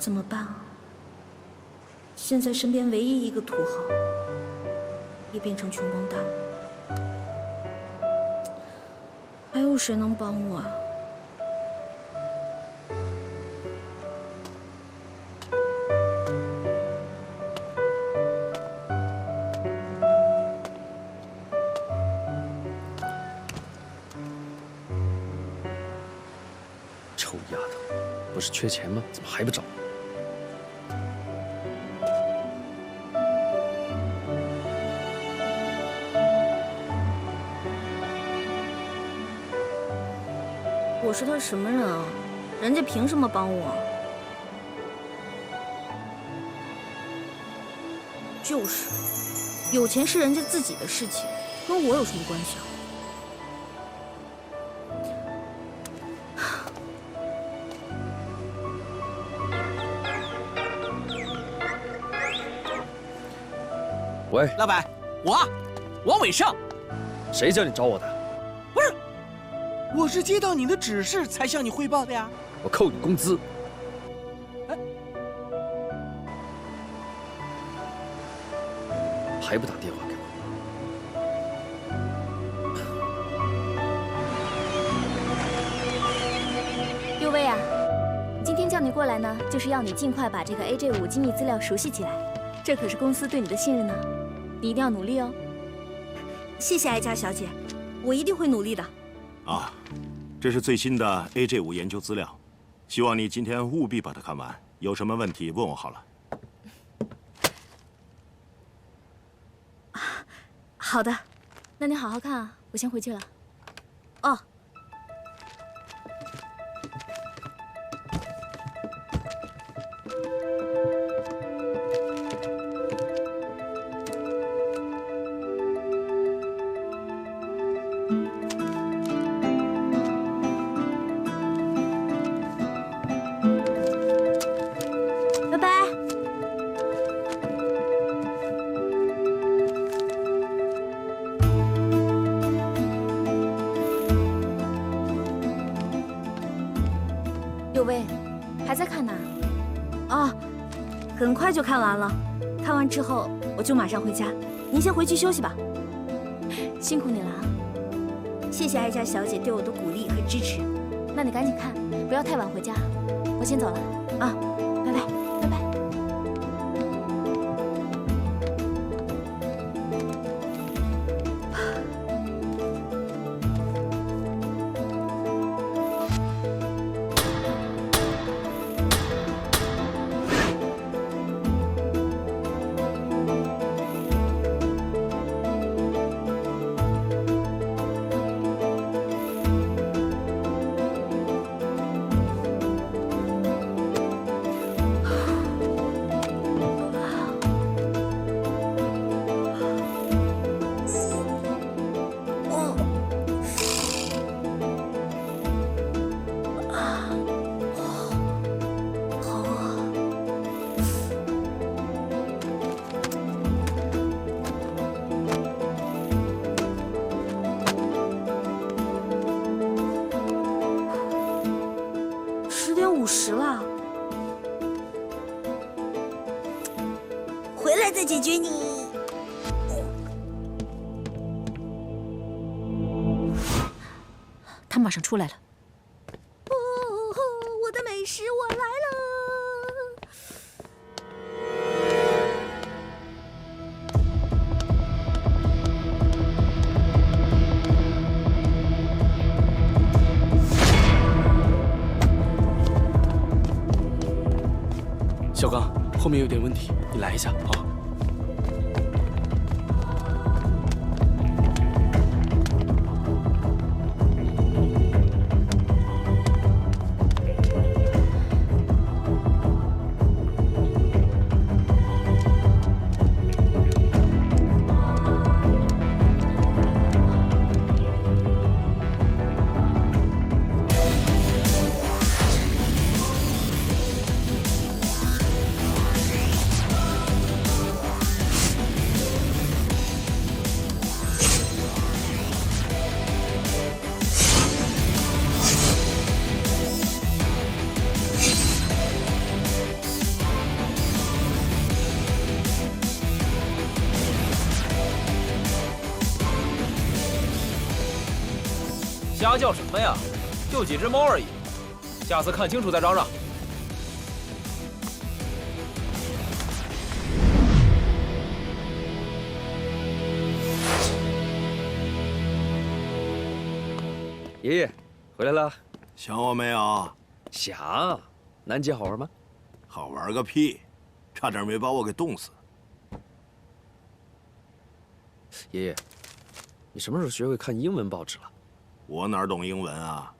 怎么办啊？现在身边唯一一个土豪也变成穷光蛋了，还有谁能帮我啊？臭丫头，不是缺钱吗？怎么还不找？我是他什么人啊？人家凭什么帮我？就是，有钱是人家自己的事情，跟我有什么关系啊？喂，老板，王伟胜，谁叫你找我的？不是，我是接到你的指示才向你汇报的呀。我扣你工资。哎，还不打电话给我？六位啊，今天叫你过来呢，就是要你尽快把这个 AJ5机密资料熟悉起来，这可是公司对你的信任呢，你一定要努力哦。谢谢哀家小姐，我一定会努力的。啊，这是最新的 AJ5研究资料，希望你今天务必把它看完。有什么问题问我好了。好的。那你好好看啊，我先回去了。哦。拜拜。六位，还在看呢？啊，很快就看完了。看完之后我就马上回家，您先回去休息吧。辛苦你了啊。谢谢哀家小姐对我的鼓励和支持。那你赶紧看，不要太晚回家。我先走了啊，拜拜。拜拜。10:50了，回来再解决你。他马上出来了。哦，我的美食，我来了。小刚，后面有点问题，你来一下啊。瞎叫什么呀？就几只猫而已，下次看清楚再嚷嚷。爷爷，回来了。想我没有？想。南极好玩吗？好玩个屁！差点没把我给冻死。爷爷，你什么时候学会看英文报纸了？我哪懂英文啊？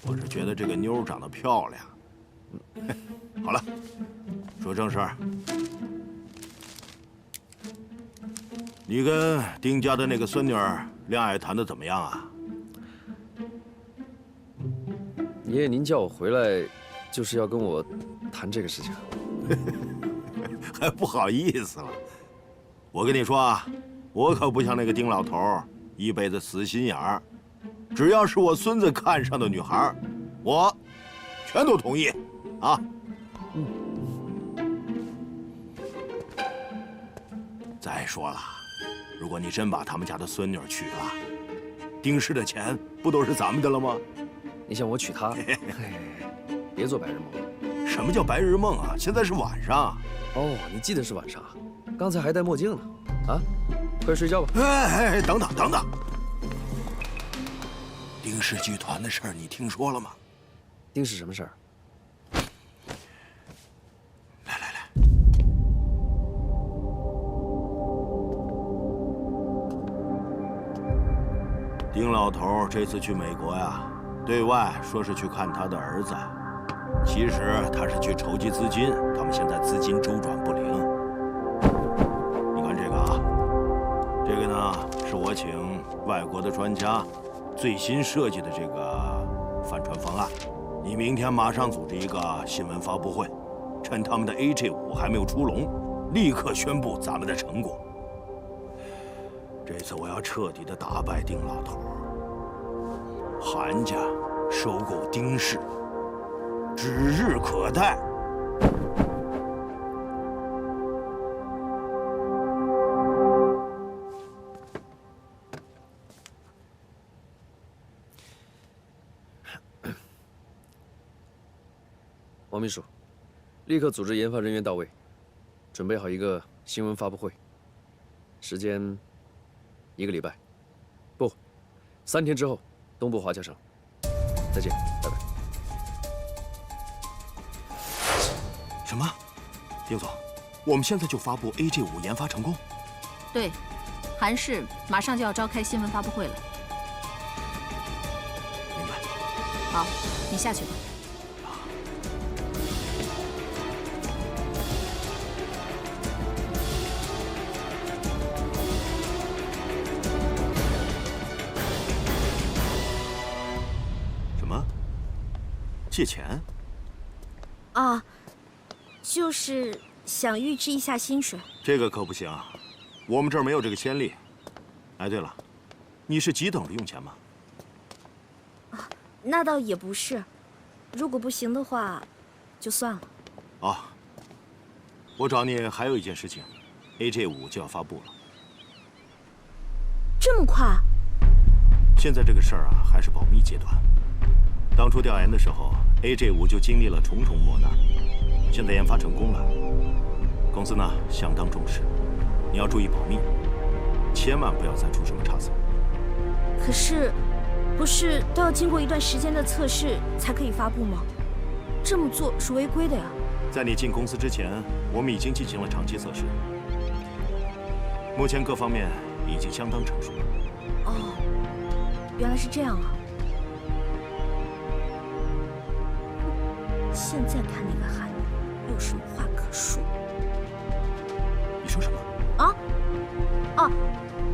我是觉得这个妞长得漂亮。好了，说正事儿。你跟丁家的那个孙女儿恋爱谈得怎么样啊？爷爷，您叫我回来，就是要跟我谈这个事情。还不好意思了。我跟你说啊，我可不像那个丁老头，一辈子死心眼儿。只要是我孙子看上的女孩，我全都同意。啊。再说了，如果你真把他们家的孙女娶了，丁氏的钱不都是咱们的了吗？你想我娶她？别做白日梦。什么叫白日梦啊？现在是晚上。哦，你记得是晚上啊？刚才还戴墨镜呢。啊，快睡觉吧。哎，等等等等，丁氏剧团的事儿你听说了吗？丁氏什么事儿？来，丁老头这次去美国呀，对外说是去看他的儿子，其实他是去筹集资金，他们现在资金周转不灵。你看这个啊，这个呢是我请外国的专家最新设计的这个帆船方案。你明天马上组织一个新闻发布会，趁他们的 AJ5还没有出笼，立刻宣布咱们的成果。这次我要彻底的打败丁老头，韩家收购丁氏指日可待。王秘书，立刻组织研发人员到位，准备好一个新闻发布会，时间1个礼拜，不，3天之后，东部华侨城。再见，拜拜。什么？丁总，我们现在就发布 AJ5研发成功？对，韩氏马上就要召开新闻发布会了。明白。好，你下去吧。借钱？啊，就是想预支一下薪水。这个可不行，我们这儿没有这个先例。哎，对了，你是急等着用钱吗？啊，那倒也不是。如果不行的话，就算了。啊，我找你还有一件事情 ，AJ5就要发布了。这么快？现在这个事儿啊，还是保密阶段。当初调研的时候 ，AJ5就经历了重重磨难，现在研发成功了。公司呢相当重视，你要注意保密，千万不要再出什么差错。可是，不是都要经过一段时间的测试才可以发布吗？这么做是违规的呀。在你进公司之前，我们已经进行了长期测试，目前各方面已经相当成熟了。哦，原来是这样啊。现在看那个韩女有什么话可说？你说什么？啊？哦，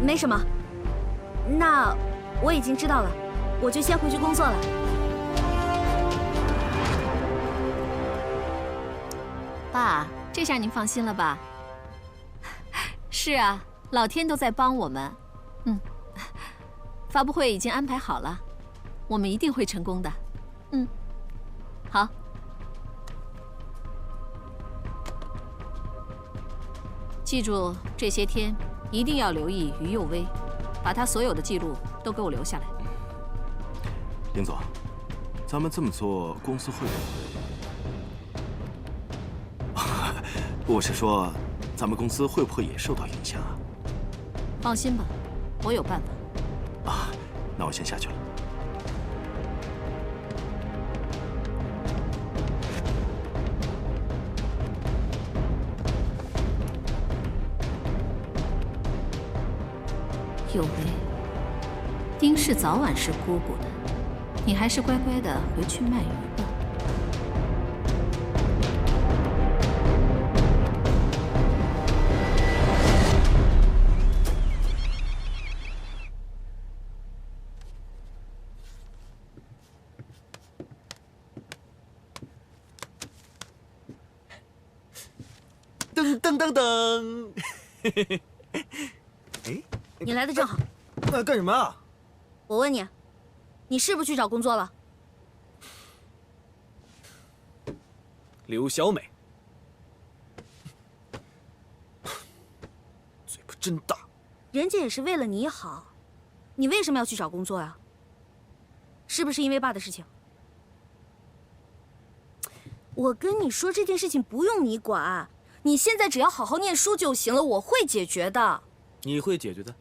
没什么。那我已经知道了，我就先回去工作了。爸，这下您放心了吧？是啊，老天都在帮我们。发布会已经安排好了，我们一定会成功的。好。记住，这些天一定要留意于佑威，把他所有的记录都给我留下来。林总，咱们这么做，公司会不会？我是说，咱们公司会不会也受到影响啊？放心吧，我有办法。啊，那我先下去了。有为，丁氏早晚是姑姑的，你还是乖乖的回去卖鱼吧。噔噔噔噔，哎，你来的正好。干什么啊？我问你，你是不是去找工作了？刘小美，嘴巴真大。人家也是为了你好，你为什么要去找工作呀？是不是因为爸的事情？我跟你说这件事情不用你管，你现在只要好好念书就行了，我会解决的。你会解决的。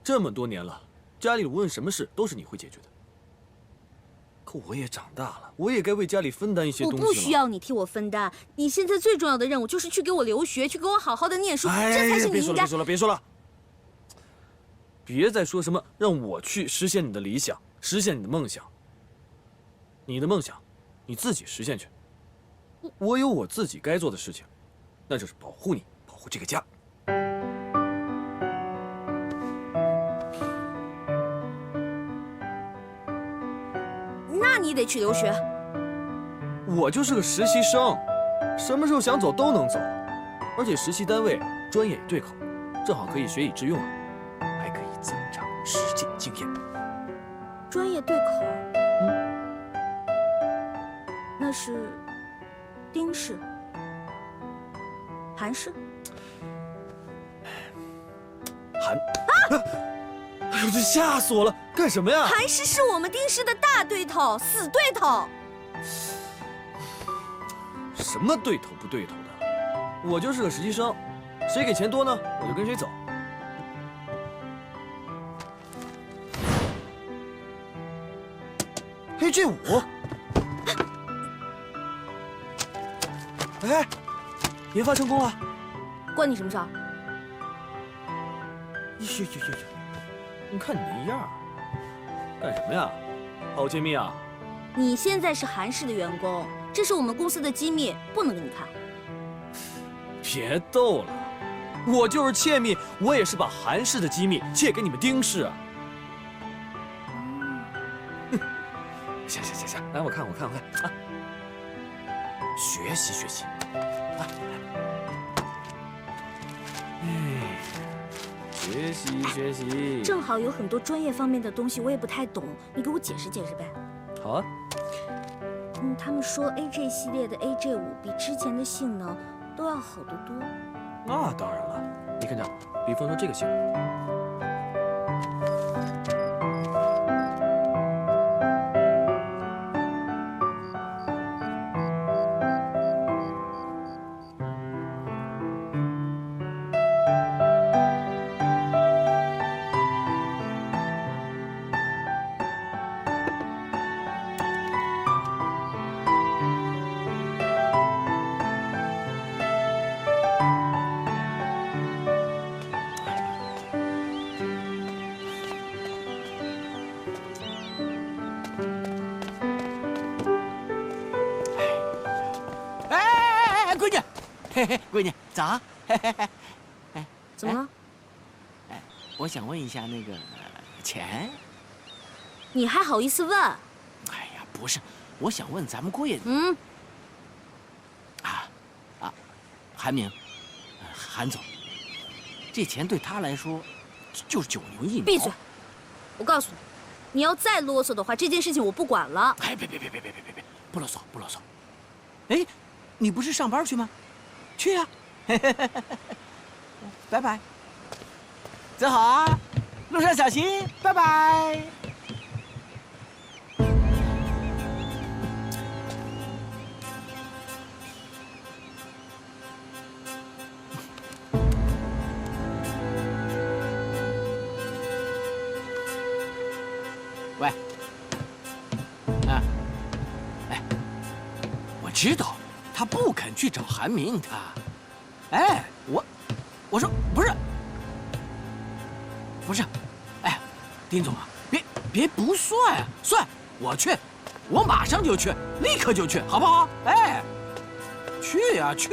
这么多年了，家里无论什么事都是你会解决的。可我也长大了，我也该为家里分担一些东西了。我不需要你替我分担，你现在最重要的任务就是去给我留学，去给我好好的念书，这才是你应该。别说了，别再说什么让我去实现你的理想，实现你的梦想。你的梦想，你自己实现去。我有我自己该做的事情，那就是保护你，保护这个家。那你得去留学。我就是个实习生，什么时候想走都能走，而且实习单位专业也对口，正好可以学以致用啊，还可以增长实践经验。专业对口。那是丁氏、韩氏。哎呦，这吓死我了！干什么呀？韩氏是我们丁氏的大对头，死对头。什么对头不对头的？我就是个实习生，谁给钱多呢，我就跟谁走。AJ5，哎，研发成功了，关你什么事儿？呦，你看你那样，干什么呀？好揭秘啊！你现在是韩氏的员工，这是我们公司的机密，不能给你看。别逗了，我就是窃密，我也是把韩氏的机密借给你们丁氏啊。行，来我看啊，学习啊，学习。正好有很多专业方面的东西我也不太懂，你给我解释解释呗。好啊。他们说 AJ 系列的 AJ5比之前的性能都要好得多。那当然了，你看这，比方说这个性能。闺女，早。怎么了？我想问一下那个钱。你还好意思问？哎呀，不是，我想问咱们郭爷。韩明，韩总，这钱对他来说就是9牛1毛。闭嘴！我告诉你，你要再啰嗦的话，这件事情我不管了。哎，别，不啰嗦。哎，你不是上班去吗？去呀！拜拜，走好啊，路上小心，拜拜。知道，他不肯去找韩明，他。哎，我说不是，哎，丁总啊，别不算啊，算，我去，我马上就去，立刻就去，好不好？哎，去呀去。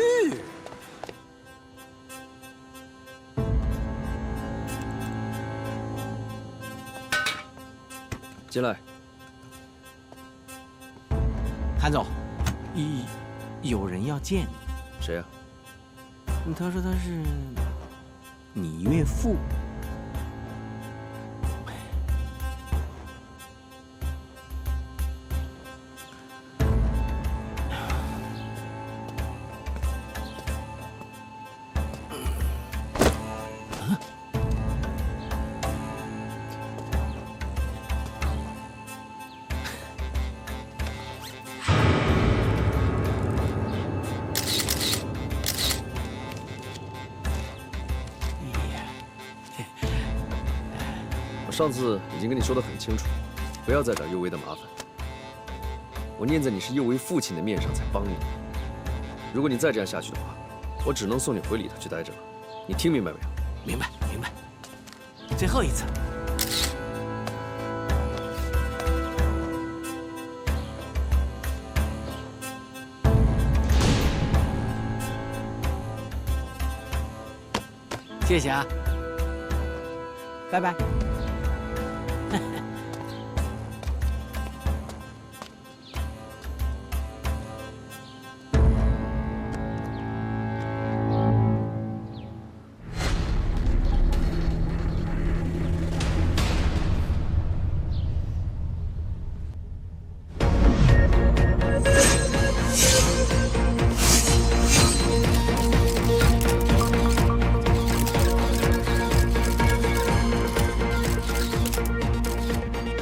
进来。韩总，有人要见你。谁呀？他说他是你岳父。上次已经跟你说得很清楚，不要再找佑威的麻烦。我念在你是佑威父亲的面上才帮你。如果你再这样下去的话，我只能送你回里头去待着了。你听明白没有？明白。最后一次。谢谢啊，拜拜。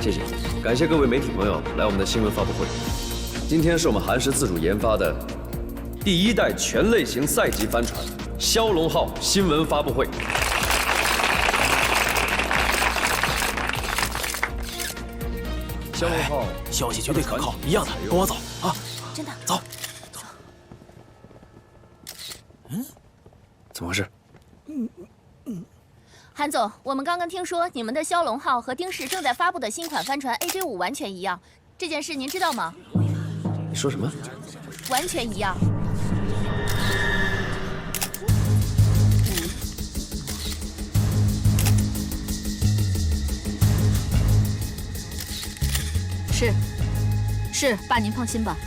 谢谢，感谢各位媒体朋友来我们的新闻发布会。今天是我们韩氏自主研发的第1代全类型赛级帆船“骁龙号”新闻发布会。骁龙号消息绝对可靠，一样的，跟我走啊！真的，走。怎么回事？韩总，我们刚刚听说你们的骁龙号和丁氏正在发布的新款帆船 AJ5完全一样，这件事您知道吗？你说什么？完全一样。是，爸您放心吧，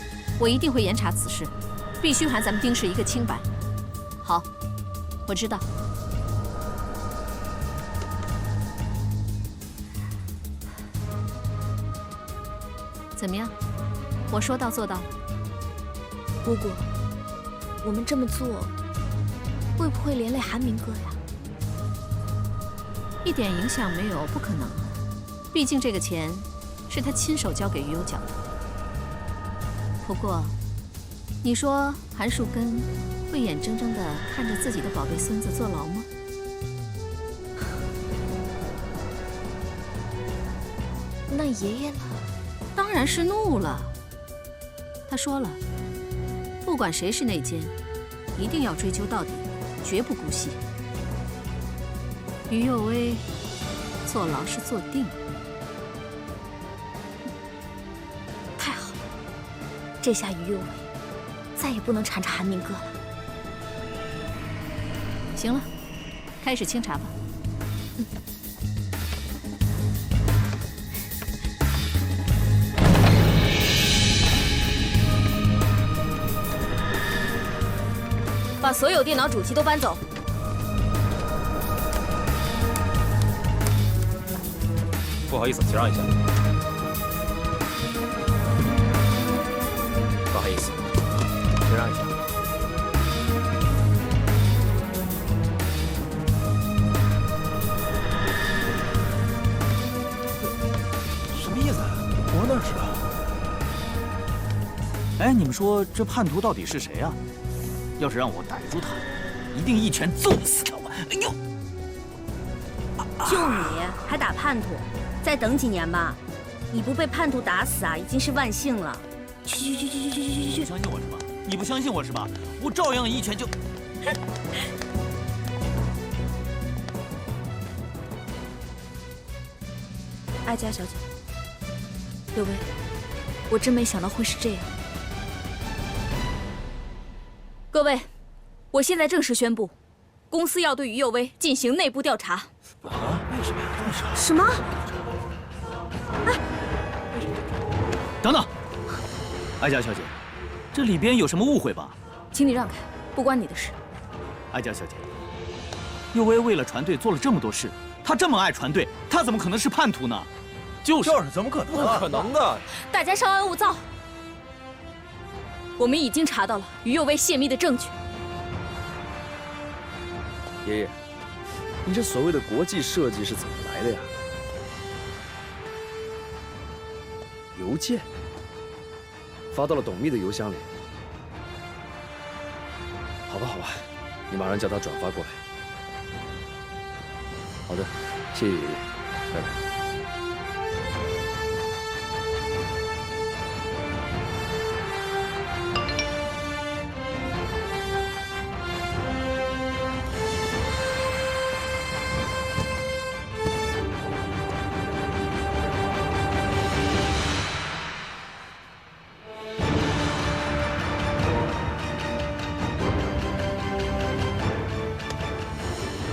我一定会严查此事，必须还咱们丁氏一个清白。好，我知道。怎么样？我说到做到。姑姑，我们这么做，会不会连累韩明哥呀？一点影响没有，不可能啊。毕竟这个钱是他亲手交给于有角的。不过，你说韩树根会眼睁睁地看着自己的宝贝孙子坐牢吗？那爷爷呢？当然是怒了。他说了，不管谁是内奸，一定要追究到底，绝不姑息。于右威坐牢是坐定了。太好了，这下于右威再也不能缠着韩明哥了。行了，开始清查吧。把所有电脑主机都搬走。不好意思，请让一下。不好意思，请让一下。什么意思？我哪知道？哎，你们说这叛徒到底是谁啊？要是让我逮住他，一定一拳揍死他！哎呦！就你还打叛徒？再等几年吧，你不被叛徒打死啊，已经是万幸了。去！相信我是吧？你不相信我是吧？我照样一拳就。哀家小姐，柳薇，我真没想到会是这样。各位，我现在正式宣布，公司要对于佑薇进行内部调查。啊？为什么呀？为什么？什么？等等，哀家小姐，这里边有什么误会吧？请你让开，不关你的事。哀家小姐，佑薇为了船队做了这么多事，她这么爱船队，她怎么可能是叛徒呢？就是，怎么可能？不可能的！大家稍安勿躁。我们已经查到了于佑薇泄密的证据。爷爷，你这所谓的国际设计是怎么来的呀？邮件发到了董秘的邮箱里。好吧，好吧，你马上叫他转发过来。好的，谢谢爷爷，拜拜。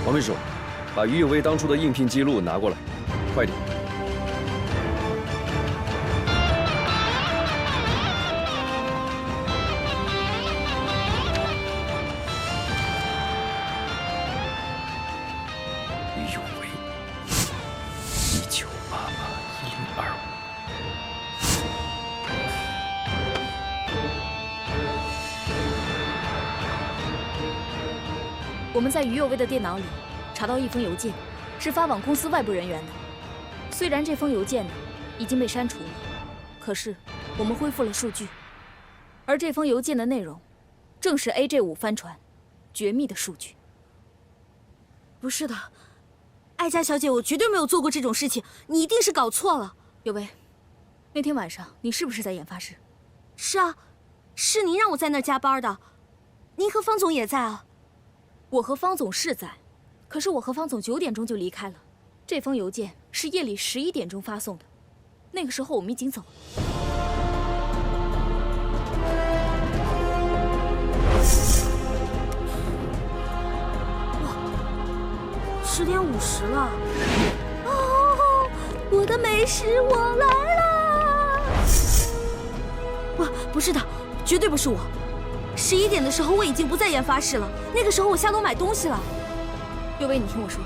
王秘书，把于有为当初的应聘记录拿过来，快点。于有为，1988-1025。我们在于佑薇的电脑里查到一封邮件，是发往公司外部人员的。虽然这封邮件呢已经被删除了，可是我们恢复了数据，而这封邮件的内容正是 AJ5帆船绝密的数据。不是的，哀家小姐，我绝对没有做过这种事情，你一定是搞错了。佑薇，那天晚上你是不是在研发室？是啊，是您让我在那儿加班的。您和方总也在啊。我和方总是在，可是我和方总9点钟就离开了。这封邮件是夜里11点钟发送的，那个时候我们已经走了。哇，10点50了。哦，我的美食我来了！不是的，绝对不是我。11点的时候我已经不在研发室了，那个时候我下楼买东西了。佑薇，你听我说，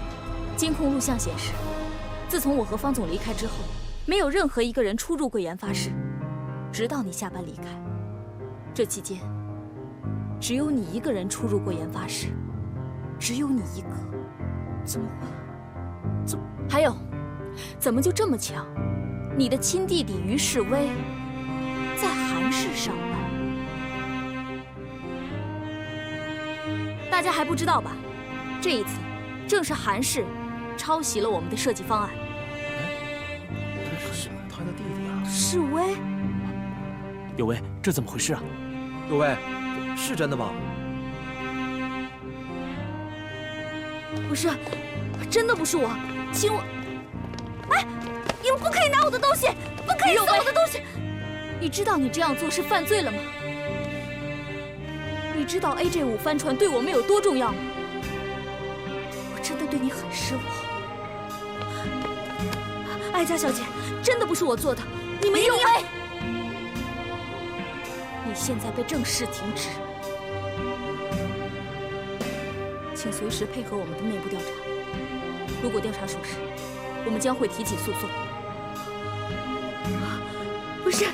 监控录像显示，自从我和方总离开之后，没有任何一个人出入过研发室，直到你下班离开。这期间，只有你一个人出入过研发室，只有你一个。怎么会？还有，怎么就这么巧？你的亲弟弟于世威在韩氏上班。大家还不知道吧？这一次，正是韩氏抄袭了我们的设计方案。这是他的弟弟啊！世威，有为，这怎么回事啊？有为，是真的吗？不是，真的不是我，请我。哎，你们不可以拿我的东西，不可以送我的东西。你知道你这样做是犯罪了吗？你知道 AJ5帆船对我们有多重要吗？我真的对你很失望。哀家小姐，真的不是我做的，你们佑薇，你现在被正式停职，请随时配合我们的内部调查。如果调查属实，我们将会提起诉讼。不是，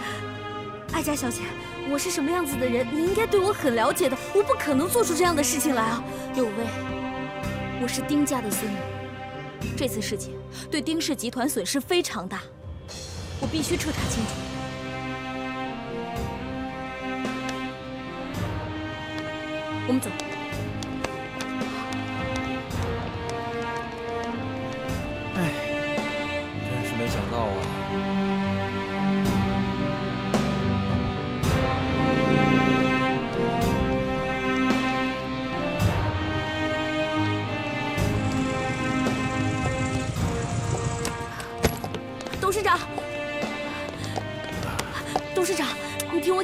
哀家小姐。我是什么样子的人，你应该对我很了解的。我不可能做出这样的事情来啊！有为，我是丁家的孙女，这次事件对丁氏集团损失非常大，我必须彻查清楚。我们走。哎，真是没想到啊！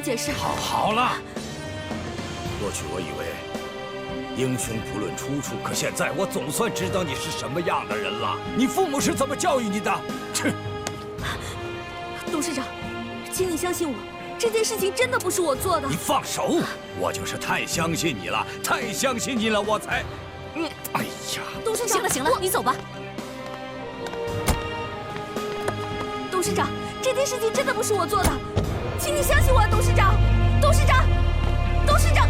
解释。好了，过去我以为英雄不论出处，可现在我总算知道你是什么样的人了。你父母是怎么教育你的？切！董事长，请你相信我，这件事情真的不是我做的。你放手！我就是太相信你了，太相信你了，我才……哎呀！董事长，行了，你走吧。董事长，这件事情真的不是我做的，请你相信我，董事长。董事长，董事长。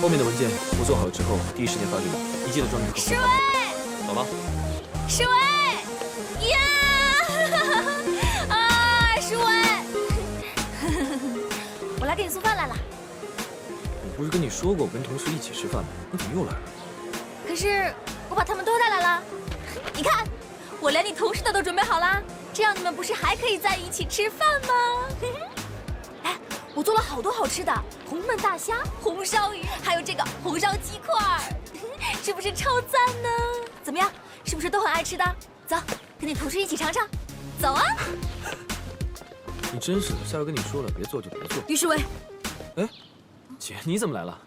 后面的文件我做好了之后，第一时间发给你，你记得装进口袋。侍卫，走了。侍卫，呀！啊，侍卫，我来给你送饭来了。我不是跟你说过我跟同事一起吃饭吗？你怎么又来了？可是我把他们都带来了，你看，我连你同事的都准备好了，这样你们不是还可以在一起吃饭吗？哎，我做了好多好吃的，红焖大虾、红烧鱼，还有这个红烧鸡块，是不是超赞呢？怎么样，是不是都很爱吃的？走，跟你同事一起尝尝，走啊！你真是的，下回跟你说了，别做就别做。于世伟，哎，姐，你怎么来了？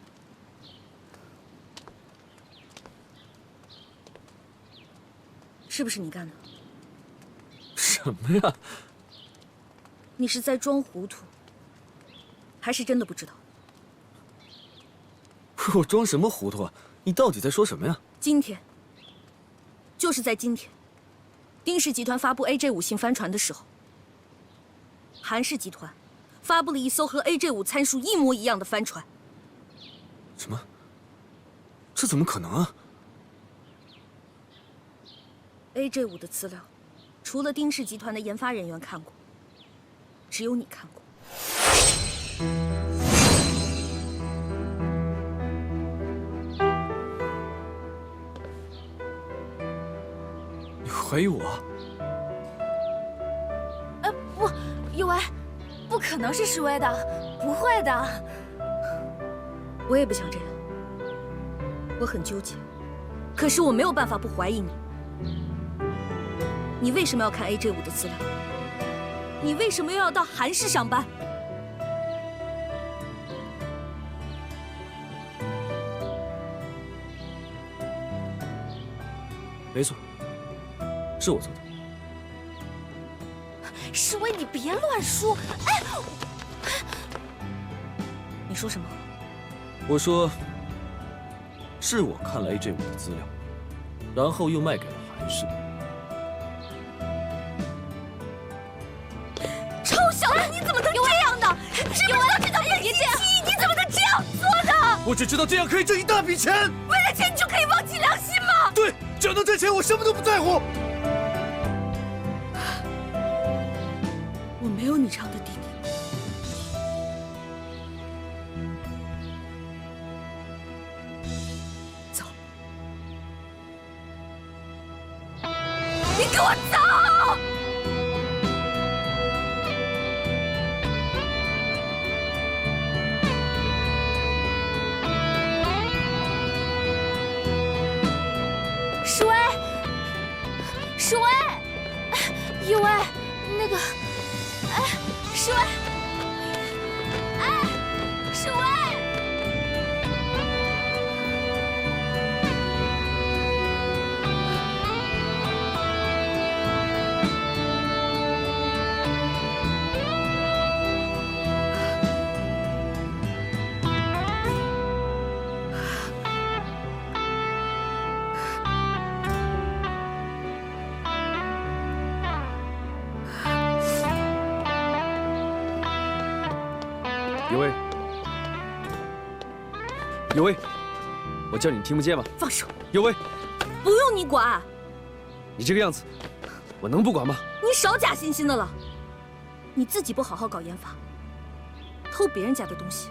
是不是你干的？什么呀？你是在装糊涂，还是真的不知道？我装什么糊涂啊？你到底在说什么呀？今天，就是在今天，丁氏集团发布 AJ5 新帆船的时候，韩氏集团发布了一艘和 AJ5 参数一模一样的帆船。什么？这怎么可能啊？AJ5 的资料，除了丁氏集团的研发人员看过，只有你看过。你怀疑我？不，有为，不可能是石威的，不会的。我也不想这样，我很纠结，可是我没有办法不怀疑你。你为什么要看 AJ5 的资料？你为什么又要到韩氏上班？没错，是我做的。世威，你别乱说！哎，你说什么？我说，是我看了 AJ5 的资料，然后又卖给了韩氏。臭小子，你怎么能这样呢？有为，这叫别这样！你怎么能这样做呢？我只知道这样可以挣一大笔钱。为了钱，你就可以忘记良心吗？对，只要能挣钱，我什么都不在乎。我没有你这样的弟弟。走，你给我走！世威，世威，有为，那个。哎，世威！哎，世威！有为，有为，我叫你听不见吗？放手！有为，不用你管。你这个样子，我能不管吗？你少假惺惺的了，你自己不好好搞研发，偷别人家的东西，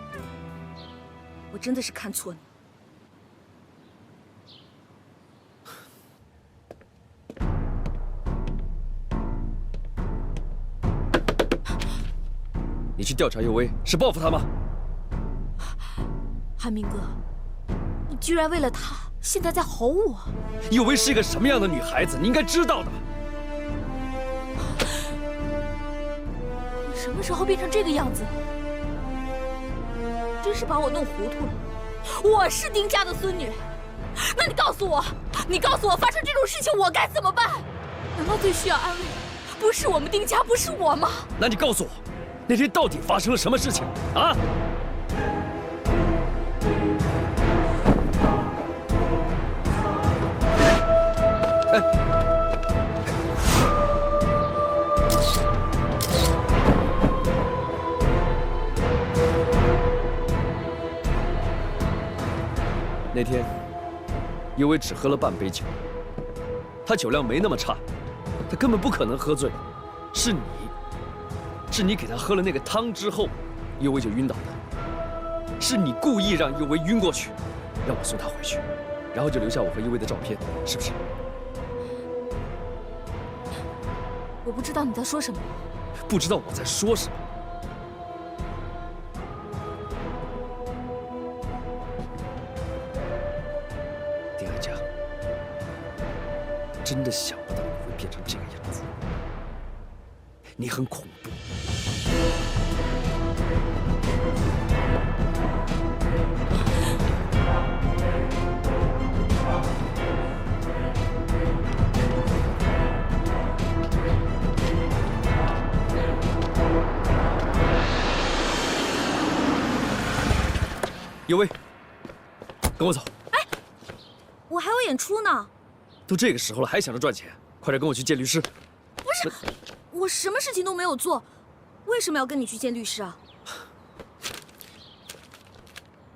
我真的是看错你。你去调查有为是报复他吗？韩明哥，你居然为了她现在在吼我！有为是一个什么样的女孩子，你应该知道的。你什么时候变成这个样子了？真是把我弄糊涂了。我是丁家的孙女，那你告诉我，发生这种事情我该怎么办？难道最需要安慰的不是我们丁家，不是我吗？那你告诉我，那天到底发生了什么事情啊？那天，尤为只喝了半杯酒，他酒量没那么差，他根本不可能喝醉。是你给他喝了那个汤之后，尤为就晕倒的。是你故意让尤为晕过去，让我送他回去，然后就留下我和尤为的照片，是不是？我不知道你在说什么。不知道我在说什么？丁爱佳，真的想不到你会变成这个样子，你很恐怖。尤为，跟我走。哎，我还有演出呢。都这个时候了，还想着赚钱，快点跟我去见律师。不是，我什么事情都没有做，为什么要跟你去见律师啊？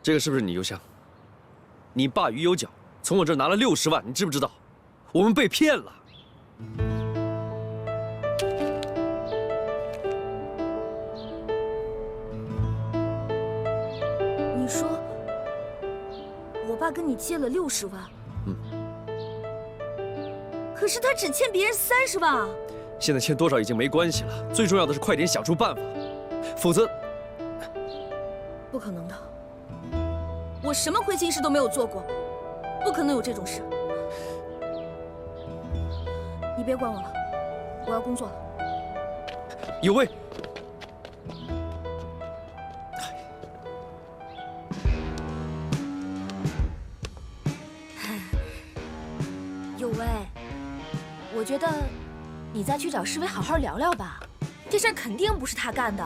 这个是不是你邮箱？你爸于有脚从我这儿拿了60万，你知不知道？我们被骗了。你说，我爸跟你借了60万？嗯。可是他只欠别人30万啊！现在欠多少已经没关系了，最重要的是快点想出办法，否则……不可能的，我什么亏心事都没有做过，不可能有这种事。你别管我了，我要工作了。有为，有为，我觉得你再去找世伟好好聊聊吧，这事儿肯定不是他干的。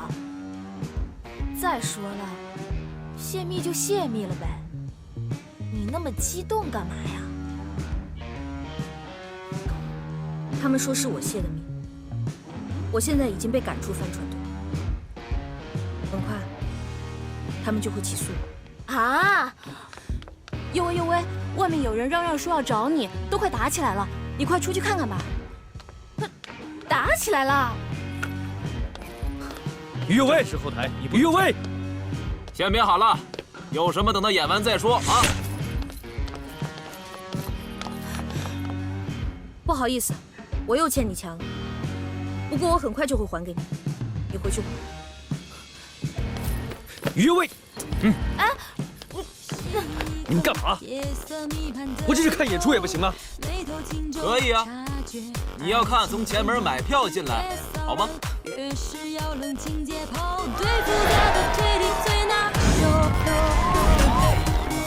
再说了，泄密就泄密了呗，你那么激动干嘛呀？他们说是我泄的密，我现在已经被赶出帆船队，很快他们就会起诉我。啊！有为有为，外面有人嚷嚷说要找你，都快打起来了，你快出去看看吧。打起来了！于有为是后台，于有为，先别喊了，有什么等他演完再说啊。不好意思，我又欠你钱了，不过我很快就会还给你，你回去吧。于有为，哎，你们干嘛？我进去看演出也不行吗？可以啊，你要看从前门买票进来，好吗？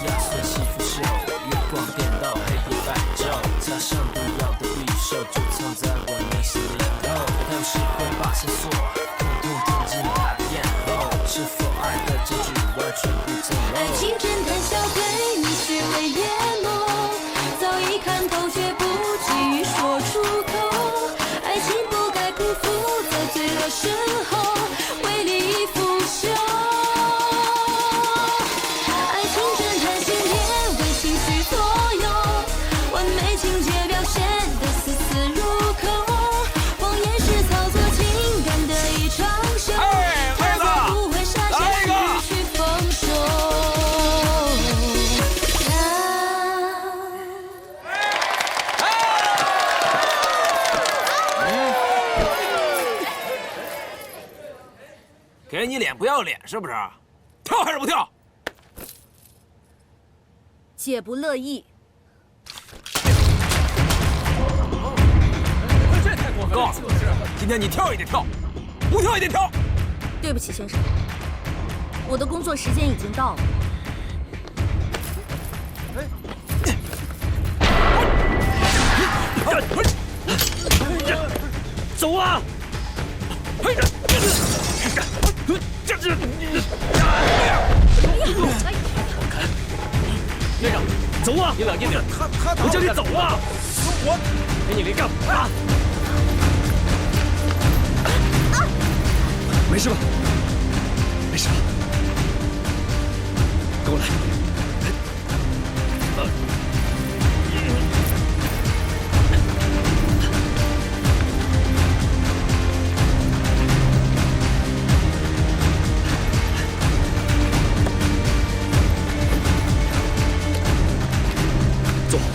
压碎西服袖，月光颠倒，黑夜白昼，加上毒药的匕首，就藏在我内心里头。他有时会把线索统统填进他的眼后，是否爱的结局完全不曾漏。爱情侦探小队，你是为眼眸，早已看透却不急于说出口。爱情不该辜负在罪恶身后，为利益腐朽。爱情侦探信念为情绪左右，完美情节表现得丝丝入扣。谎言是操作情感的一场秀，他才不会傻下去去放手。给你脸不要脸是不是？跳还是不跳？姐不乐意。这太过分了！今天你跳也得跳，不跳也得跳。对不起，先生，我的工作时间已经到了。走啊！院长，走啊！你冷静点，我叫你走啊！我给你离开。没事吧？没事吧？跟我来。坐好了。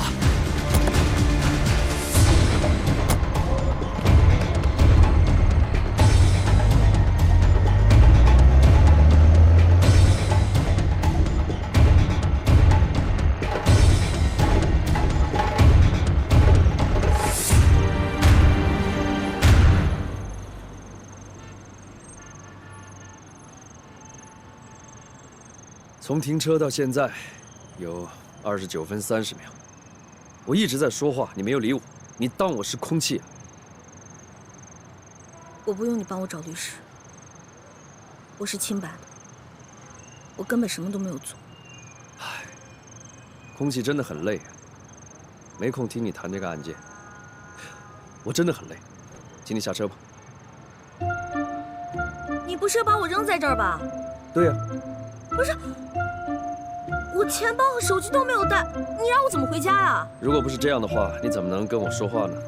从停车到现在，有29分30秒。我一直在说话，你没有理我，你当我是空气啊？我不用你帮我找律师，我是清白的，我根本什么都没有做。唉，空气真的很累啊，没空听你谈这个案件。我真的很累，请你下车吧。你不是要把我扔在这儿吧？对呀。不是。我钱包和手机都没有带，你让我怎么回家呀？如果不是这样的话，你怎么能跟我说话呢？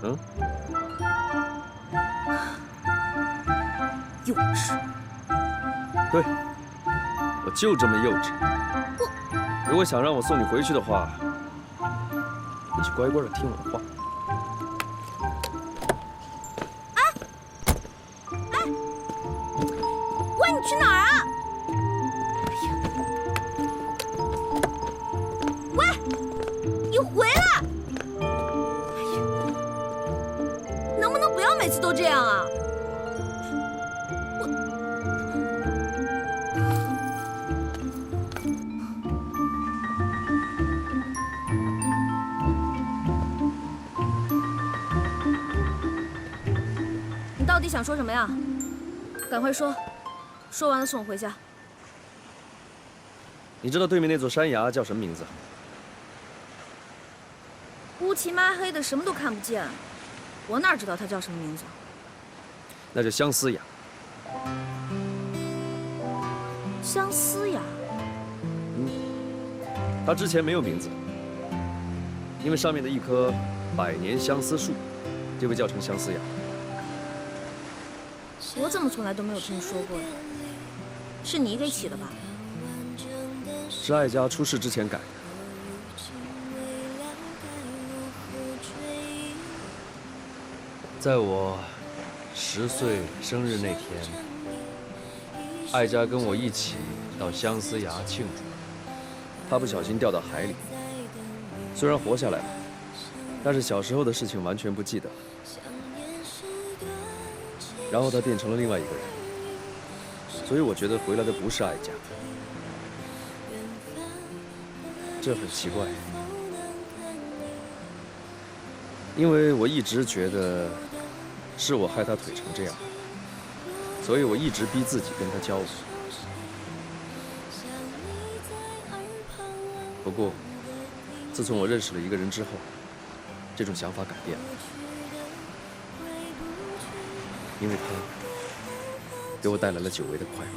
嗯？幼稚。对，我就这么幼稚。如果想让我送你回去的话，你就乖乖的听我的话。喂，你去哪儿啊？回来！能不能不要每次都这样啊？你到底想说什么呀？赶快说，说完了送我回家。你知道对面那座山崖叫什么名字？乌漆抹黑的，什么都看不见，我哪知道它叫什么名字？那叫相思崖。相思崖。它之前没有名字，因为上面的一棵百年相思树，就被叫成相思崖。我怎么从来都没有听说过呀？是你给起的吧？是艾家出事之前改的。在我10岁生日那天，艾佳跟我一起到相思崖庆祝。她不小心掉到海里，虽然活下来了，但是小时候的事情完全不记得了。然后她变成了另外一个人，所以我觉得回来的不是艾佳，这很奇怪，因为我一直觉得。是我害他腿成这样，所以我一直逼自己跟他交往。不过，自从我认识了一个人之后，这种想法改变了，因为他给我带来了久违的快乐。